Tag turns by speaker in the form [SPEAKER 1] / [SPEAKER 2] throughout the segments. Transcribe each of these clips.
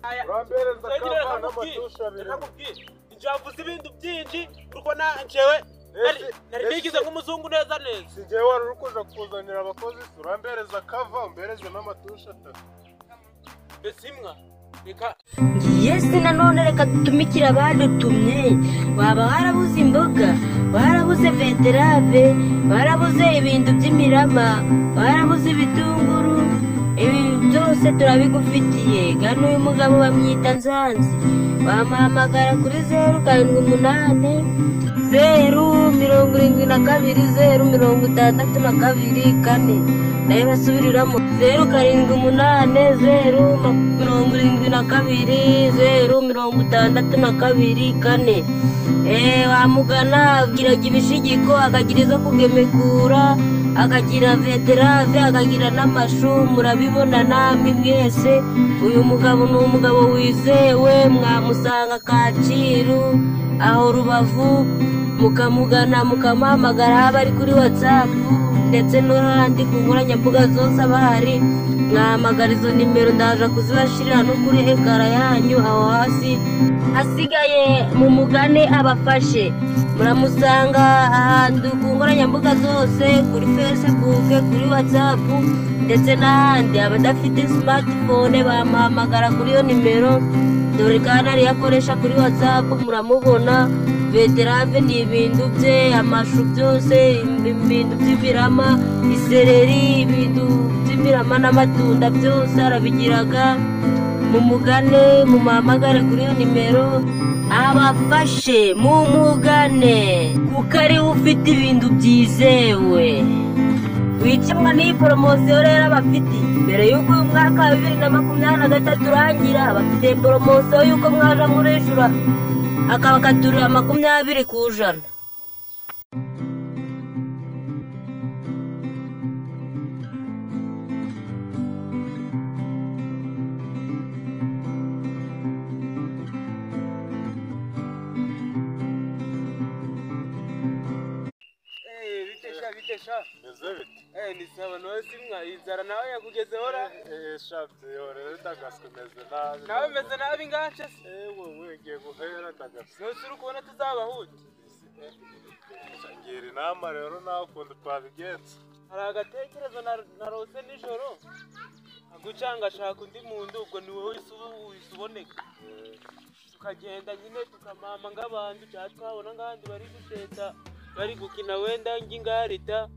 [SPEAKER 1] urambereza kava n'amatusha abiri
[SPEAKER 2] injavuze ibintu byinshi urubona njewe nari bigize nk'umuzungu neza neza
[SPEAKER 1] sinjewe wari uri kuja kuzanira abakozi urambereza kava umbereze n'amatusha atatu
[SPEAKER 2] besimwa reka
[SPEAKER 3] ngiye sinanone reka dutumikira abadutumye waba warabuze imboga warabuze beterave warabuze ibintu by'imirama warabuze ibitunguru ibi byose turabigufitiye gano uyu mugabo bamwita Nzanzi bamuhamagara kuri 078 072 062 4 naye basubiriramo 078 072 062 4 wamugana agiraga ibishigiko akagira izo kugemekura akagira veterave akagira n'amashu murabibona namwe mwese uyu mugabo ni umugabo wizewe mwamusanga Kacyiru aho Rubavu mukamugana mukamuhamagara haba ari kuri WhatsApp ndetse n'ahandi ku nkoranyambaga zose abahari mwahamagara izo nimero ndaje kuzibashirira no kuri ekara yanyu aho hasi asigaye mu mugane abafashe muramusanga ahantu ku nkoranyambaga zose kuri Facebook kuri WhatsApp ndetse n'ahandi abadafite smartphone bamuhamagara kuri iyo nimero dore kandi ari yakoresha kuri WhatsApp muramubona beterave ni ibintu bye amashu byose ibintu by'imirama isereri ibintu by'imirama n'amatunda byose arabigiraga mu mugane mu mahamagare kuri iyo nimero abafashe mu mugane kuko ari ufite ibintu byizewe wicamwa n'iyi poromosiyo rero bafite mbere y'uko uyu mwaka wa 2023 urangira bafite poromosiyo y'uko mwaje murishura akabakaturira 20%.
[SPEAKER 2] bitesha
[SPEAKER 1] meze bite
[SPEAKER 2] ni sawa no simwa inzara nawe yakugeze hora
[SPEAKER 1] shavye yore ndagaswe meze nabi
[SPEAKER 2] nawe meze nabi ngace
[SPEAKER 1] wowe ngiye guhera ndagaswe
[SPEAKER 2] no suru kubona tuzabahuti
[SPEAKER 1] ngira inama rero nawe kundi twabigenza
[SPEAKER 2] hari agatekerezo narose nijoro agucanga shaka undi muntu ubwo ni wowe isuboneka tukagenda nyine tukamama ng'abantu cyatwabona ngandi bari guteta bari gukina wenda ngingarita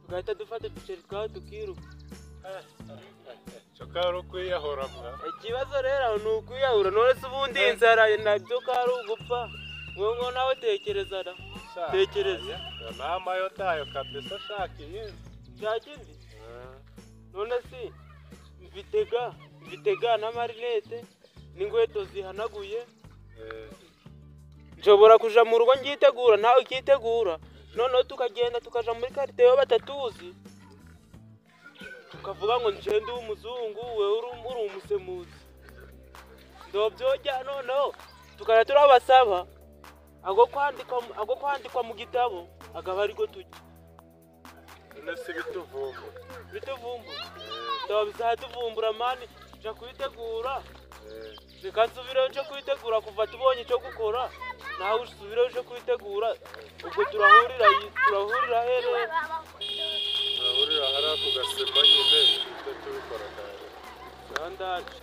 [SPEAKER 2] tugahita dufata duceri twaho tukiruka
[SPEAKER 1] cokaro kwiyahura mwa
[SPEAKER 2] ikibazo rero ni ukwiyahura none se ubundi inzara nabyo kari ugupfa ngo nawe tekereza da tekereza
[SPEAKER 1] nama yo tayo kabisa shakiye
[SPEAKER 2] shakindi none si mvitega n'amarinete n'ingweto zihanaguye nshobora kuja mu rugo ngitegura nawe ukitegura noneho tukagenda tukaja muri karite yo batatuzi tukavuga ngo nje ndi umuzungu we uri umusemuzi ndobyojya noneho tukara turabasaba ago kwandikwa mu gitabo agaba ariko tujya
[SPEAKER 1] nese
[SPEAKER 2] bituvumbu ndo bizatuvumbura mani je kwitegura reka nsubire nje kwitegura kuva tubonye cyo gukora nawe usubire uje kwitegura ubwo turahurira here
[SPEAKER 1] turahurira hara ku gasema nyine tubikora cyane
[SPEAKER 2] sandaje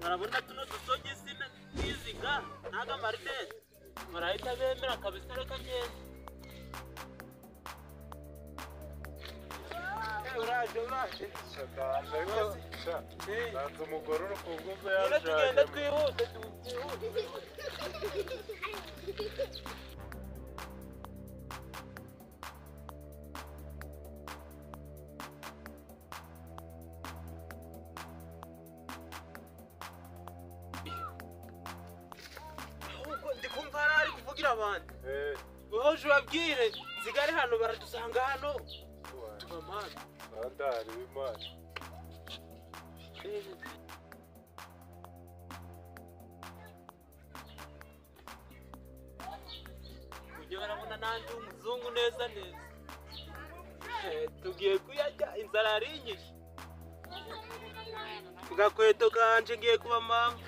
[SPEAKER 2] marabona tuno dusogisi n'iziga naga marinete marahita bemera kabisa reka ngende uraje
[SPEAKER 1] nanze umugore uri ku bwumve
[SPEAKER 2] yaje tugende twihute abandi woje babwire zigare hano baradusanga hano tubamana
[SPEAKER 1] bandari w'Imana
[SPEAKER 2] nanjye umuzungu neza neza. Tugiye kuyarya inzara ari nyinshi. Gakweto kanje ngiye kuba mama.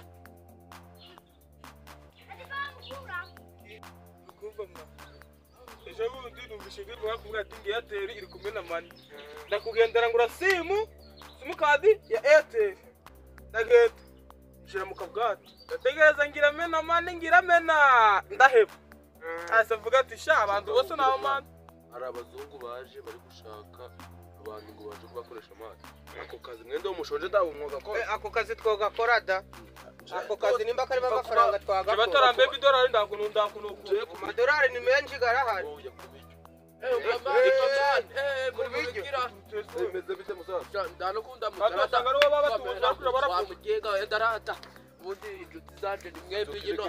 [SPEAKER 2] Ejo bundi numvise ngiye kuvuga ati ngiye Airtel iri kumwe na mani. Ndakugendera ngura simukadi ya Airtel. Ndagenda nshira mu kabwati. Ndategereza ngira mena mani ngira mena ndaheba. Asa vuga ati sha abantu bose naho mani.
[SPEAKER 4] Hari abazungu baje bari gushaka abantu ngo baje kubakoresha amazi. Ako kazi mwende umushonje da umwuga ko.
[SPEAKER 2] Ako kazi twogakora da. Ako kazi nimba kari amafaranga twagakora. Batarambe bidolari ndakuno ku madolari ni menshi garahari.
[SPEAKER 4] Meze bite musaza?
[SPEAKER 5] Ndanukunda
[SPEAKER 2] Batanga aribo baba tuza
[SPEAKER 5] mutarata. Bamugenga endarata. Ubundi inshuti zanje ni mwebwe yino